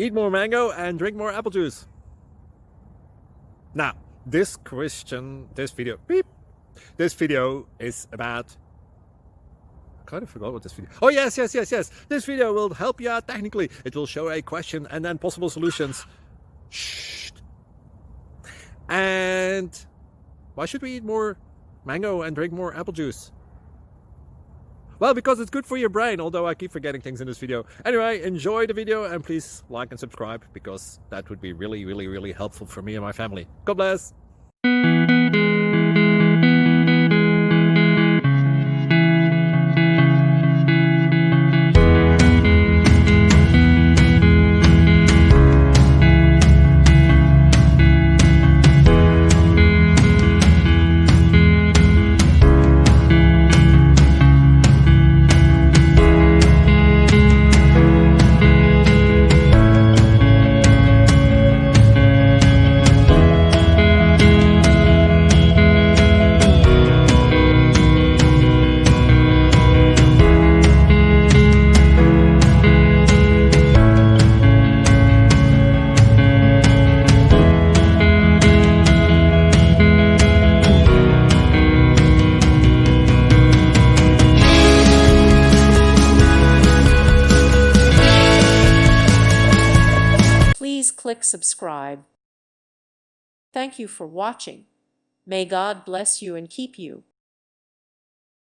Eat more mango and drink more apple juice. Now, this video is about... I kind of forgot what this video... Oh, yes. This video will help you out technically. It will show a question and then possible solutions. Shh. And why should we eat more mango and drink more apple juice? Well, because it's good for your brain, although I keep forgetting things in this video. Anyway, enjoy the video and please like and subscribe, because that would be really helpful for me and my family. God bless! Please click subscribe. Thank you for watching. May God bless you and keep you.